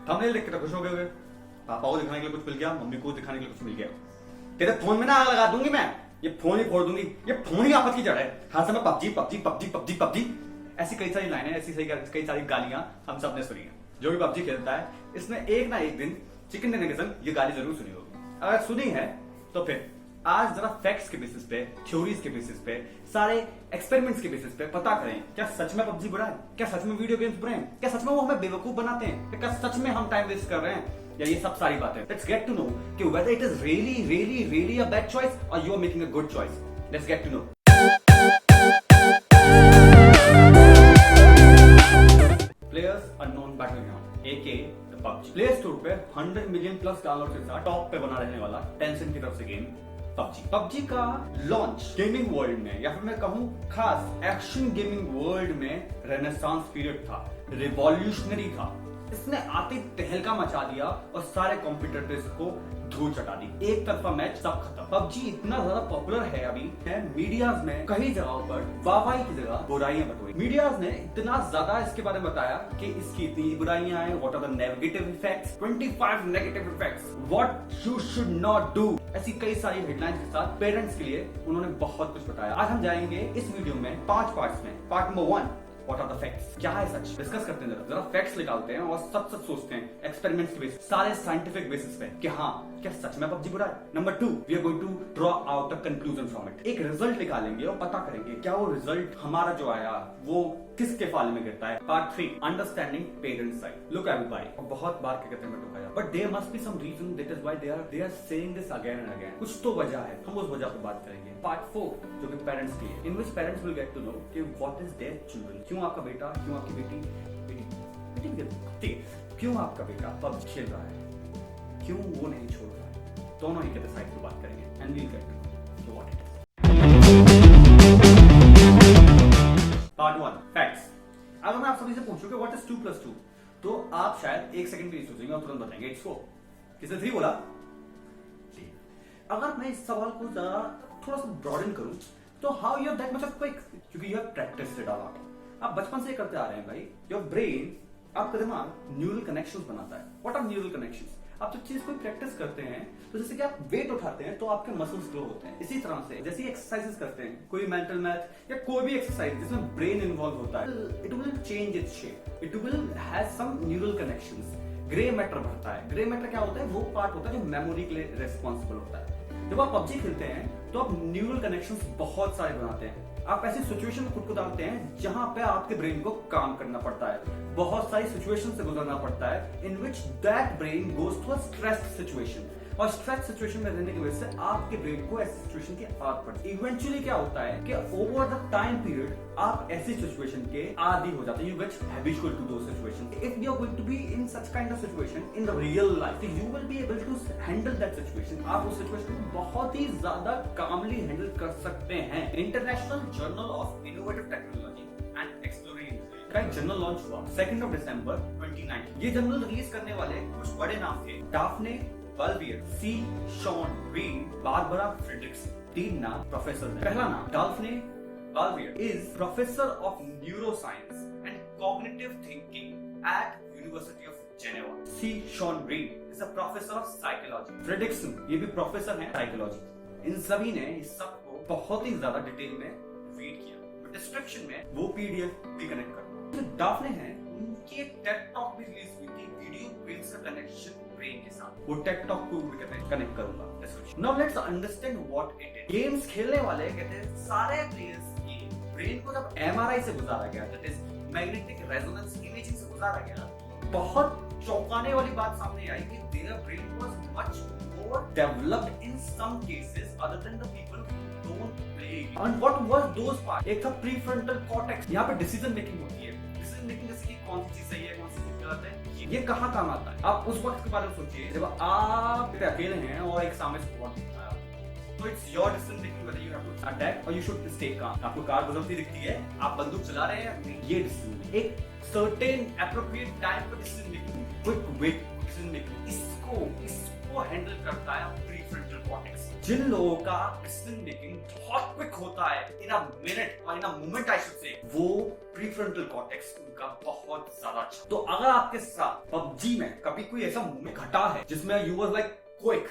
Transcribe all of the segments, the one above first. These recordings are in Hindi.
थंबनेल देख के तो खुश हो गए, पापा को दिखाने के लिए कुछ मिल गया, मम्मी को दिखाने के लिए कुछ मिल गया। तेरे फोन में ना आग लगा दूंगी मैं, ये फोन ही फोड़ दूंगी, ये फोन ही आफत की जड़ है। हर समय PUBG PUBG PUBG PUBG PUBG, ऐसी कई सारी लाइनें, ऐसी कई सारी गालियां हम सब ने सुनी है। जो भी पबजी खेलता है इसने एक ना एक दिन चिकन डिनर के संग ये गाली जरूर सुनी होगी। अगर सुनी है तो फिर आज जरा फैक्ट्स के बेसिस पे, थ्योरीज के बेसिस पे, सारे एक्सपेरिमेंट्स के बेसिस पे पता करें क्या सच में पबजी बुरा है, क्या सच में वीडियो गेम्स बुरे हैं, क्या सच में वो हमें बेवकूफ बनाते हैं, क्या सच में हम टाइम वेस्ट कर रहे हैं, या ये सब सारी बातें। लेट्स गेट टू नो कि whether it is really really really a bad choice और you are making a good choice. Let's get to know. Players unknown battleground aka PUBG play store पे 100 मिलियन प्लस डाउनलोड के साथ टॉप पे बना रहने वाला टेंसेंट की तरफ से गेम पबजी का लॉन्च गेमिंग वर्ल्ड में, या फिर मैं कहूं खास एक्शन गेमिंग वर्ल्ड में रेनेसांस पीरियड था, रिवॉल्यूशनरी था। इसने आते तहलका मचा दिया और सारे कॉम्पिटिटर्स को धूल चटा दी। एक तरफा मैच सब खत्म। पबजी इतना ज्यादा पॉपुलर है अभी है, मीडियाज में कई जगहों पर वाहवाही की जगह बुराइयां बटोरी। मीडियाज ने इतना ज्यादा इसके बारे में बताया कि इसकी इतनी बुराइयां हैं, what are the negative effects, 25 negative effects, what you should not do. ऐसी कई सारी हेडलाइंस के साथ पेरेंट्स के लिए उन्होंने बहुत कुछ बताया। आज हम जाएंगे इस वीडियो में 5 पार्ट्स में। Part number 1, What are the facts? क्या है सच, डिस्कस करते हैं, जरा फैक्ट्स निकालते हैं और सब सच सोचते हैं एक्सपेरिमेंट्स के बेसिस, सारे साइंटिफिक बेसिस पे कि हाँ क्या सच में पबजी बुरा है। Number 2, we are going to draw out a conclusion from it. एक रिजल्ट निकालेंगे और पता करेंगे क्या वो रिजल्ट हमारा जो आया वो किसके फाले में गिरता है। Part 3, understanding parents side. Look everybody, बहुत बार कहते हैं मैं टोकाया, but there must be some reason that is why they are saying this again and again. कुछ तो वजह है, हम उस वजह पे बात करेंगे। पार्ट 4, जो कि पेरेंट्स की है, in which parents will get to know कि व्हाट इज देयर चिल्ड्रन। क्यों आपका बेटा, क्यों आपकी बेटी क्यों आपका बेटा पबजी खेल रहा है, क्यों वो नहीं छोड़ रहा है। दोनों ही के साइड पे बात करेंगे and we'll get to what it is. Part 1, facts. अगर मैं आप सभी से पूछूं कि व्हाट इज 2 + 2, तो आप शायद 1 सेकंड के लिए सोचेंगे और तुरंत बताएंगे इट्स 4। किसने 3 बोला? अगर मैं इस सवाल को जरा थोड़ा सा ब्रॉडन करूं तो how you are that much of quick, क्योंकि you have practised it a lot. आप बचपन से करते आ रहे हैं भाई। योर ब्रेन, आपका दिमाग न्यूरल कनेक्शंस बनाता है। What are neural connections? आप जब चीज को प्रैक्टिस करते हैं तो जैसे कि आप वेट उठाते हैं तो आपके मसल्स ग्रो होते हैं। इसी तरह से जैसे एक्सरसाइजेस करते हैं, कोई मेंटल मैथ या कोई भी एक्सरसाइज जिसमें ब्रेन इन्वॉल्व होता है, it will change its shape, it will have some neural connections. Grey matter बढ़ता है। ग्रे मैटर क्या होता है? वो पार्ट होता है जो मेमोरी के लिए रेस्पॉन्सिबल होता है। जब आप पबजी खेलते हैं तो आप न्यूरल कनेक्शंस बहुत सारे बनाते हैं। आप ऐसी सिचुएशन में खुद को डालते हैं जहां पे आपके ब्रेन को काम करना पड़ता है, बहुत सारी सिचुएशन से गुजरना पड़ता है, in which that brain goes to a stressed situation. और स्ट्रेस सिचुएशन में रहने की वजह से आपके ब्रेन को ऐसी सिचुएशन की आदत पड़ती है। इवेंचुअली क्या होता है कि ओवर द टाइम पीरियड आप ऐसी सिचुएशन के आदी हो जाते हैं। You get habitual to those situation. If you are going to be in such kind of situation in the real life, you will be able to handle that situation. आप उस सिचुएशन को बहुत ही ज्यादा कामली हैंडल कर सकते हैं। International journal of innovative technology and exploration का एक जर्नल लॉन्च हुआ 2 दिसंबर 2019। ये जर्नल रिलीज करने वाले कुछ बड़े नाम थे: Daphne Bavelier, C Shawn Reed, Barbara Fredrickson. 3 नाम प्रोफेसर हैं। पहला नाम Daphne Bavelier is professor of neuroscience and cognitive thinking at university of Geneva. C Shawn Reed is a professor of psychology. Fredrickson ये भी प्रोफेसर हैं साइकोलॉजी। इन सभी ने इस सब को बहुत ही ज्यादा डिटेल में रीड किया। डिस्क्रिप्शन में वो पीडीएफ भी कनेक्ट करूंगा। जो डाफने हैं उनकी एक टेड टॉक भी रिलीज हुई थी, वीडियो ब्रेन्स का कनेक्शन ब्रेन के साथ। वो टेड टॉक को भी कनेक्ट करूंगा description. Now let's understand what it is. Games खेलने वाले कहते हैं सारे प्लेयर्स की ब्रेन को जब एमआरआई से गुजारा गया, that is magnetic resonance imaging से गुजारा गया, बहुत चौंकाने वाली बात सामने आई कि their brain was much more developed in some cases other than the people who don't play. And what was those part? एक था प्रीफ्रंटल कॉर्टेक्स। यहाँ पे डिसीजन मेकिंग होती है। डिसीजन मेकिंग जैसे कि कौन सी चीज सही है, कौन सी चीज गलत है, ये कहाँ काम आता है। आप उस वक्त के बारे में सोचिए जब आप अकेले हैं और एक सामने से बहुत दिखता है, तो it's your decision making whether you have to attack और यू शुड स्टे काम। आपको कार गुजरती दिखती है, आप बंदूक चला रहे हैं, ये डिसीजन एक सर्टेन एप्रोप्रिएट टाइम पर decision making, quick wait decision making, इसको हैंडल करता है प्रीफ्रंटल कॉर्टेक्स। जिन लोगों का डिसीजन मेकिंग बहुत क्विक होता है, इन अ मिनट और इन a moment I should say, वो प्रीफ्रंटल कॉर्टेक्स उनका बहुत ज्यादा अच्छा। तो अगर आपके साथ पबजी में कभी कोई ऐसा मोमेंट घटा है जिसमें you was like quick,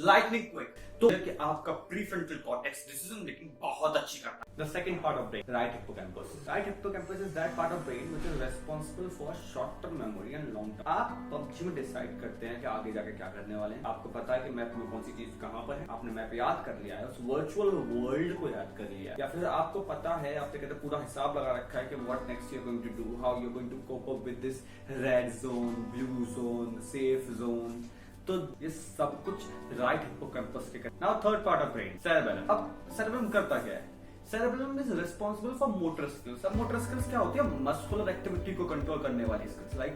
lightning quick, तो कि आपका प्रीफ्रंटल कॉर्टेक्स डिसीजन मेकिंग बहुत अच्छी करता है। The second part of brain, right hippocampus. Right hippocampus is that part of brain which is responsible for short-term memory and long-term. आप पबजी में डिसाइड करते हैं कि आगे जाके क्या करने वाले हैं। आपको पता है कि मैप में कौन सी चीज कहाँ पर है, आपने मैप याद कर लिया है, उस वर्चुअल वर्ल्ड को याद कर लिया है, या फिर आपको पता है, आपने कहते पूरा हिसाब लगा रखा है कि what next you are going to do, how you are going to cope up with this red zone, blue zone, safe zone. तो ये सब कुछ राइट हिप्पोकैम्पस के करते हैं। Now third part of brain, cerebellum. अब सेरेबेलम करता क्या है? Cerebellum is responsible for motor skills. अब मोटर स्किल्स क्या होती है? मस्कुलर एक्टिविटी को कंट्रोल करने वाली skills, like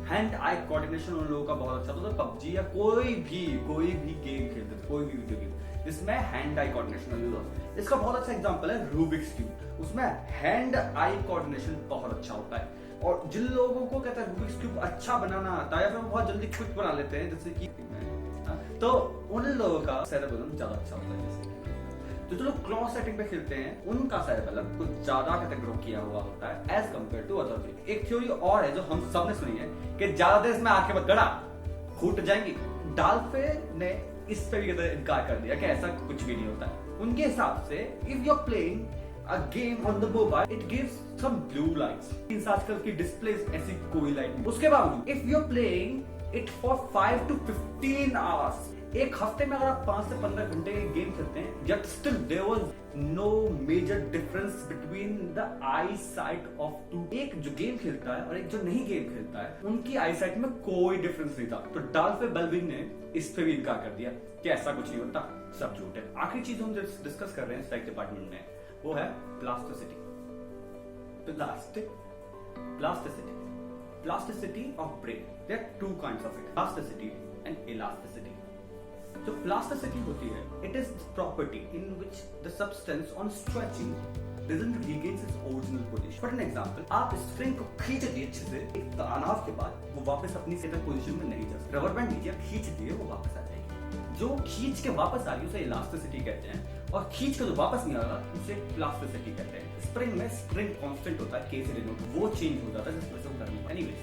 hand eye coordination उन लोगों का बहुत अच्छा होता है। पबजी या कोई भी गेम खेलते थे, कोई भी वीडियो गेम जिसमें हैंड आई कोऑर्डिनेशन यूज होता है। इसका बहुत अच्छा एग्जांपल है रूबिक्स क्यूब। उसमें हैंड आई कोऑर्डिनेशन बहुत अच्छा होता है। और जिन लोगों को कहता है रूबिक्स क्यूब अच्छा बनाना आता है या फिर वो बहुत जल्दी क्विक बना लेते हैं, जैसे कि तो उन लोगों का सेरेबेलम ज्यादा अच्छा होता है। जैसे तो जो लोग क्लॉ सेटिंग पे खेलते हैं उनका सेरेबेलम कुछ ज्यादा ग्रो किया हुआ होता है as compare to other thing. एक थ्योरी और है जो हम सब ने सुनी है कि ज्यादा देर इसमें आंखें मत गड़ा, फूट जाएंगी। डाल्फे ने इस पे भी इनकार कर दिया कि ऐसा कुछ भी नहीं होता है। उनके हिसाब से if you are playing a game on the mobile, it gives some blue lights. इन आजकल की डिस्प्लेस ऐसी कोई लाइट नहीं। उसके बावजूद if you're playing it for 5 to 15 hours, एक हफ्ते में अगर आप 5 से 15 घंटे गेम खेलते हैं, yet still there was no major difference between the eyesight of two. एक जो गेम खेलता है और एक जो नहीं गेम खेलता है, उनकी आईसाइट में कोई डिफरेंस नहीं था। तो डाल्फे बेल्विन ने इस पे भी इनकार कर दिया कि ऐसा कुछ नहीं होता, सब झूठ है। आखिरी चीज हम डिस्कस कर रहे हैं साइक डिपार्टमेंट में, वो है plasticity. Plasticity of brain. There are two kinds of it, plasticity and elasticity. जो प्लास्टिसिटी होती है, it is property in which the substance on stretching doesn't regain its original position. For an example, आप स्ट्रिंग को खींच दिए अच्छे से, एक तनाव के बाद वो वापस अपनी सेटल पोजीशन में नहीं जा सकता। रबर बैंड लीजिए, खींच दिए, वो वापस आ जाएगी। जो खींच के वापस आ रही है उसे इलास्टिसिटी कहते हैं, और खींच के जो वापस नहीं आ रहा उसे प्लास्टिसिटी कहते हैं। स्प्रिंग में स्प्रिंग कांस्टेंट होता है, के से डिनोट, वो चेंज हो जाता है जिस वजह से हम करने पाए। Anyways,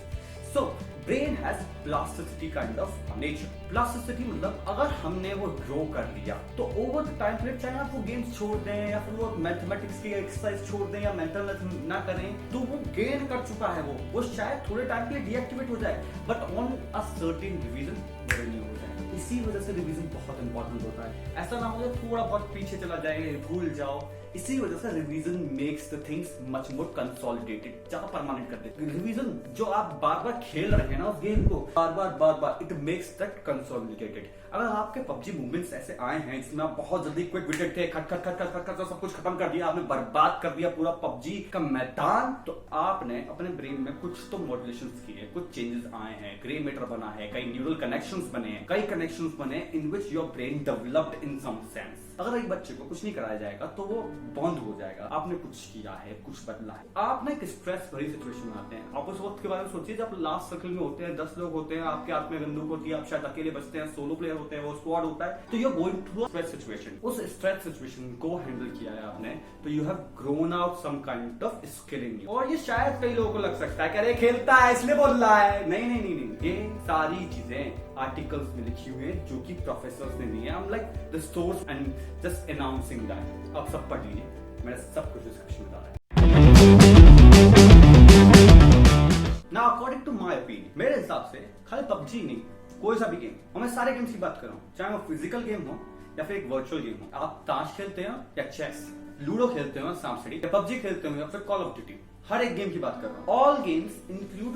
so brain has plasticity kind of nature. Plasticity मतलब अगर हमने वो ग्रो कर लिया तो ओवर द टाइम पीरियड, चाहे आप वो गेम्स छोड़ दें या फिर वो मैथमेटिक्स की एक्सरसाइज छोड़ दें या मेंटल ना करें, तो वो गेन कर चुका है। वो शायद थोड़े टाइम के लिए डीएक्टिवेट हो जाए, but on a certain revision renew हो जाए। इसी वजह से रिवीजन बहुत इंपॉर्टेंट होता है। ऐसा ना हो जाए थोड़ा बहुत पीछे चला जाए, भूल जाओ। इसी वजह से revision makes the things much more consolidated, ज्यादा परमानेंट कर देते हैं। रिवीजन जो आप बार बार खेल रहे हैं ना उस गेम को, बार बार इट मेक्स दैट कंसोलिडेटेड। अगर आपके पबजी मूवमेंट्स ऐसे आए हैं जिसमें आप बहुत जल्दी क्विक विकेट थे, खट खट खट खट खट खट सब कुछ खत्म कर दिया, आपने बर्बाद कर दिया पूरा पबजी का मैदान, तो आपने अपने ब्रेन में कुछ तो मॉड्यूलेशंस किए, कुछ चेंजेस आए हैं, ग्रे मैटर बना है, कई न्यूरल कनेक्शंस बने हैं, कई कनेक्शंस बने in which your brain developed in some sense. अगर एक बच्चे को कुछ नहीं कराया जाएगा तो वो बंद हो जाएगा। आपने कुछ किया है, कुछ बदला है, आप ना एक स्ट्रेस भरी सिचुएशन में आते हैं। आप उस वक्त के बारे में सोचिए जब लास्ट सर्कल में होते हैं, 10 लोग होते हैं, आपके हाथ में बंदूक होती है, आप शायद अकेले बचते हैं, सोलो प्लेयर होते हैं, वो स्क्वाड होता है, तो you are going through a stress situation. उस स्ट्रेस सिचुएशन को हैंडल किया है आपने, तो you have grown out some kind of skill in you. और ये शायद कई लोगों को लग सकता है कि अरे खेलता है इसलिए बोल रहा है। नहीं नहीं नहीं नहीं, ये सारी चीजें आर्टिकल्स में लिखी हुई है जो कि प्रोफेसर्स ने दी है। I am like the source and just announcing that. आप सब पढ़ लीजिए, मैंने सब कुछ डिस्क्रिप्शन में डाला है। Now according to my opinion, मेरे हिसाब से खाली पबजी नहीं, कोई सा भी गेम, और मैं सारे गेम्स की बात कर रहा हूँ, चाहे वो फिजिकल गेम हो या फिर एक वर्चुअल गेम हो। आप ताश खेलते हो या चेस, लूडो खेलते हो, सांप सीढ़ी, या पबजी खेलते हो या फिर कॉल ऑफ ड्यूटी, हर एक गेम की बात कर रहा हूँ। All games include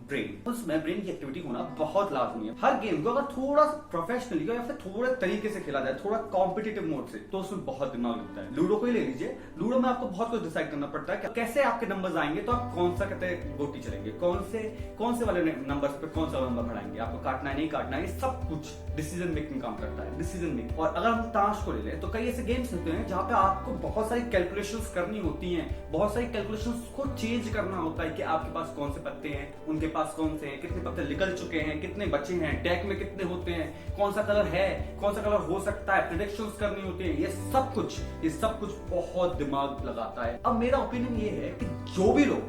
brain. उसमें ब्रेन की एक्टिविटी होना बहुत लाजमी है। हर गेम को अगर थोड़ा प्रोफेशनली या फिर थोड़े तरीके से खेला जाए, थोड़ा कॉम्पिटिटिव मोड से, तो उसमें बहुत दिमाग लगता है। लूडो को ही ले लीजिए, लूडो में आपको बहुत कुछ डिसाइड करना पड़ता है, कैसे आपके नंबर्स आएंगे, तो आप कौन सा कहते हैं गोटी चलेंगे, कौन से वाले नंबर्स पे कौन सा नंबर बढ़ाएंगे, आपको काटना है नहीं काटना है, ये सब कुछ डिसीजन मेकिंग काम करता है, डिसीजन मेकिंग। और अगर हम ताश को ले लें तो कई ऐसे गेम्स होते हैं जहाँ पे आपको बहुत सारी कैलकुलेशंस करनी होती हैं, बहुत सारी कैलकुलेशंस को चेंज करना होता है कि आपके पास कौन से पत्ते हैं, उनके पास कौन से हैं, कितने पत्ते निकल चुके हैं, कितने बचे हैं, डेक में कितने होते हैं, कौन सा कलर है, कौन सा कलर हो सकता है, प्रेडिक्शंस करनी होती है, ये सब कुछ बहुत दिमाग लगाता है। अब मेरा ओपिनियन ये है कि जो भी लोग,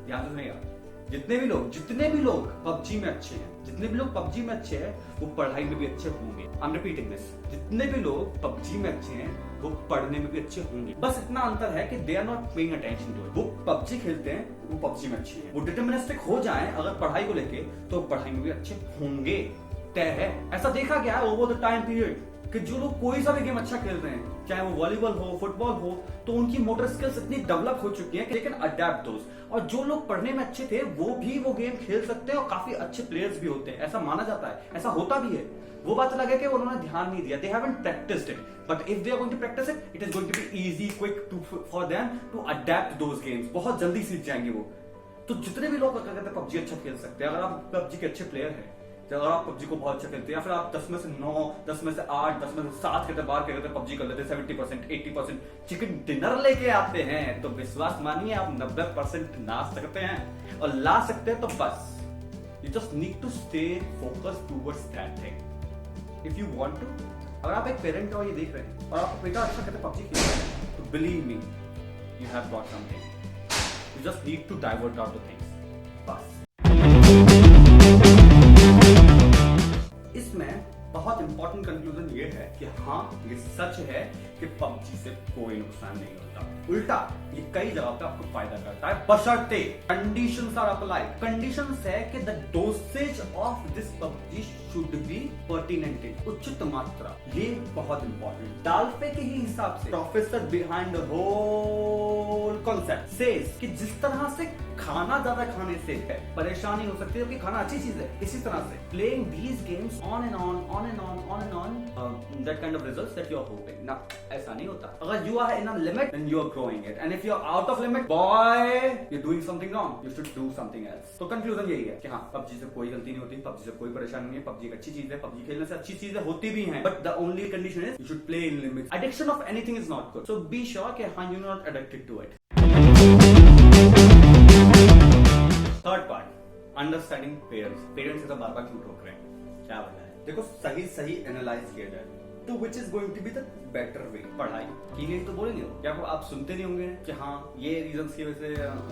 ध्यान से सुनिएगा, जितने भी लोग पबजी में अच्छे हैं, जितने भी लोग पबजी में अच्छे हैं, वो पढ़ाई में भी अच्छे होंगे। आई एम रिपीटिंग दिस, जितने भी लोग पबजी में अच्छे हैं, वो पढ़ने में भी अच्छे होंगे। बस इतना अंतर है कि they are not paying attention to it. वो पबजी खेलते हैं, वो पबजी में अच्छे हैं। वो डिटरमिनिस्टिक हो जाएं अगर पढ़ाई को लेके, तो पढ़ाई में भी अच्छे होंगे, तय है। ऐसा देखा गया है ओवर द टाइम पीरियड कि जो लोग कोई सा भी गेम अच्छा खेल रहे हैं, चाहे वो वॉलीबॉल हो, फुटबॉल हो, तो उनकी मोटर स्किल्स इतनी डेवलप हो चुकी है कि दे कैन अडैप्ट दोस। और जो लोग पढ़ने में अच्छे थे, वो भी वो गेम खेल सकते हैं और काफी अच्छे प्लेयर्स भी होते हैं, ऐसा माना जाता है, ऐसा होता भी है। वो बात अलग है कि उन्होंने ध्यान नहीं दिया, they haven't practised it, but if they are going to practise it, it is going to be easy, quick for them to adapt those games. बहुत जल्दी सीख जाएंगे वो। तो जितने भी लोग कहते हैं पबजी अच्छा खेल सकते हैं, अगर आप पबजी के अच्छे प्लेयर हैं, अगर आप पबजी को बहुत अच्छा खेलते हैं, या फिर आप 10 में से 9, 10 में से 8, 10 में से 7 कहते बार कहते पबजी कर लेते हैं, 70%, 80% चिकन डिनर लेके आते हैं, तो विश्वास मानिए आप 90% ला सकते हैं। और ला सकते हैं तो बस you just need to stay focused towards that thing if you want to. अगर आप एक पेरेंट हो, ये देख रहे हैं और आपका बेटा अच्छा कहते पबजी खेल रहा है, तो believe me you have got something. You just need to divert out the things, बस। इसमें बहुत इंपॉर्टेंट कंक्लूजन ये है कि हाँ, ये सच है कि पबजी से कोई नुकसान नहीं होता, उल्टा ये कई जगह पे आपको फायदा करता है, बशर्ते कंडीशंस आर अप्लाइड। कंडीशंस है कि the dosage of this PUBG should be pertinent, उचित मात्रा। ये बहुत इंपॉर्टेंट। डाल्फे के ही हिसाब से professor behind the whole concept says कि जिस तरह से खाना ज्यादा खाने से है परेशानी हो सकती है, क्योंकि खाना अच्छी चीज है, इसी तरह से playing these games on and on that kind of results that you are hoping ना, ऐसा नहीं होता। अगर you are in a limit then you are growing it, and if you are out of limit boy you doing something wrong, you should do something else. तो कंक्लूजन यही है कि हाँ, पबजी से कोई गलती नहीं होती, पबजी से कोई परेशानी नहीं है, पबजी एक अच्छी चीज है, पबजी खेलने से अच्छी चीजें होती भी हैं, but the only condition is you should play in limit. Addiction of anything is not good, so be sure कि हाँ, you are not addicted to it. Third part, understanding parents. Parents से बार बार क्यों रोक रहे हैं, क्या वजह है? देखो, सही एनालाइज किया जाए तो which is going to be the better way. पढ़ाई के लिए तो बोलेंगे क्या आप सुनते नहीं होंगे कि हाँ, ये रीजंस की वजह से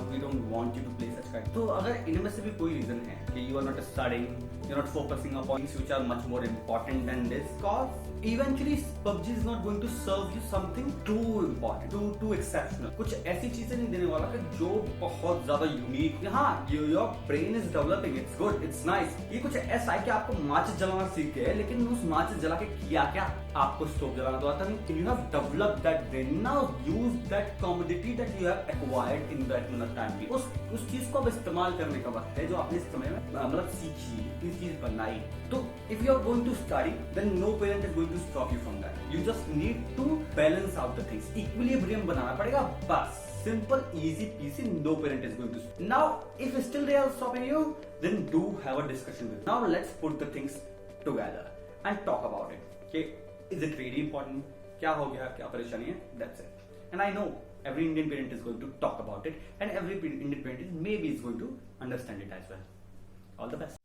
we don't want you to play such kind. तो अगर इनमें से भी कोई रीजन है कि you are not studying, you are not focusing upon things which are much more important than this, cause eventually PUBG is not going to serve you something too important, too exceptional। कुछ ऐसी चीजें नहीं देने वाला कि जो बहुत ज्यादा यूनिक। हाँ, your brain is developing, it's good, it's nice। ये कुछ ऐसा है कि आपको माचिस जलाना सीख गए, लेकिन उस माचिस जला के किया क्या? आपको स्टोव जलाना तो आता नहीं। You have developed that brain, now use that commodity that you have acquired in that time। उस चीज को अब इस्तेमाल करने का वक्त है जो आपने इस समय में मतलब सीखी, इस चीज बनाई। तो if you are going to study, then no parent is going to stop you from that। You just need to balance out the things, equilibrium बनाना पड़ेगा, बस। Simple, easy peasy, no parent is going to stop। Now, if still they are stopping you, then do have a discussion with them। Now let's put the things together and talk about it। Okay, is it really important? क्या हो गया, क्या परेशानी है? That's it। And I know every Indian parent is going to talk about it, and every Indian parent maybe is going to understand it as well। All the best।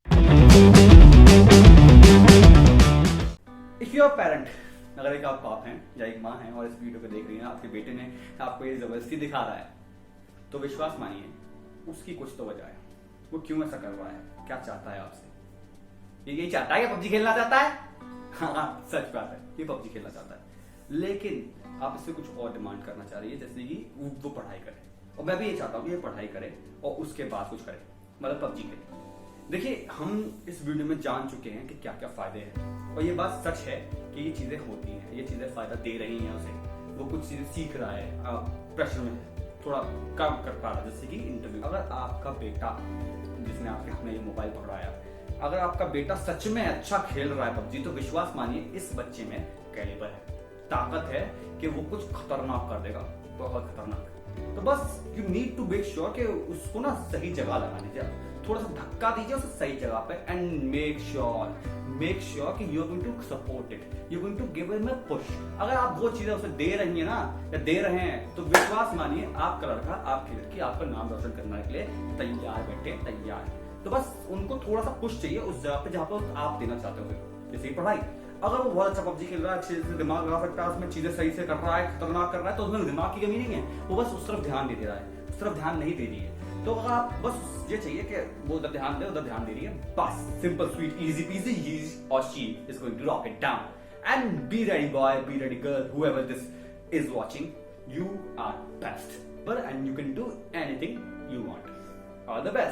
If you are parent, अगर एक आप बाप हैं या एक माँ हैं और इस वीडियो को देख रही हैं, आपके बेटे ने आपको ये जबरदस्ती दिखा रहा है, तो विश्वास मानिए उसकी कुछ तो वजह है। वो क्यों ऐसा कर रहा है, क्या चाहता है आपसे? ये यही चाहता है कि पबजी खेलना चाहता है? हाँ, सच बात है, ये पबजी खेलना चाहता है, लेकिन आप इससे कुछ और डिमांड करना चाह रही है, जैसे कि वो पढ़ाई करे। और मैं भी ये चाहता हूँ कि ये पढ़ाई करे और उसके बाद कुछ करे, मतलब पबजी खेले। देखिए, हम इस वीडियो में जान चुके हैं कि क्या क्या फायदे हैं, और ये बात सच है कि ये चीजें होती हैं, ये चीजें फायदा दे रही हैं उसे। वो कुछ चीजें सीख रहा है, प्रेशर में थोड़ा कम कर पा रहा है, जैसे कि इंटरव्यू। अगर आपका बेटा, जिसने आपके हाथ में ये मोबाइल पकड़ाया, अगर आपका बेटा सच में अच्छा खेल रहा है पबजी, तो विश्वास मानिए इस बच्चे में कैलिबर है, ताकत है कि वो कुछ खतरनाक कर देगा, बहुत खतरनाक। तो बस you need to make sure कि उसको ना सही जगह लगा दीजिए, थोड़ा सा धक्का दीजिए उसे सही जगह पे, एंड मेक श्योर कि you are going to support it, you are going to give him a push. अगर आप वो चीजें उसे दे रही हैं ना, या दे रहे हैं, तो विश्वास मानिए आपका लड़का, आपकी लड़की आपका नाम रोशन करने के लिए तैयार बैठे, तैयार। तो बस उनको थोड़ा सा पुश चाहिए उस जगह पे जहां पर आप देना चाहते हो, जैसे पढ़ाई। अगर वो बहुत अच्छा पबजी खेल रहा है, अच्छे से दिमाग लगा सकता है, उसमें चीजें सही से कर रहा है, खतरनाक कर रहा है, तो उसमें दिमाग की कमी नहीं है, वो बस उस तरफ ध्यान नहीं दे रहा है, उस तरफ ध्यान नहीं दे रही है। तो अगर आप बस ये चाहिए कि वो उधर ध्यान दे, उधर ध्यान दे रही है, बस simple sweet easy peasy, he और she is going to rock it down. And be ready boy, be ready girl, whoever this is watching, you are best, but and you can do anything you want. All the best.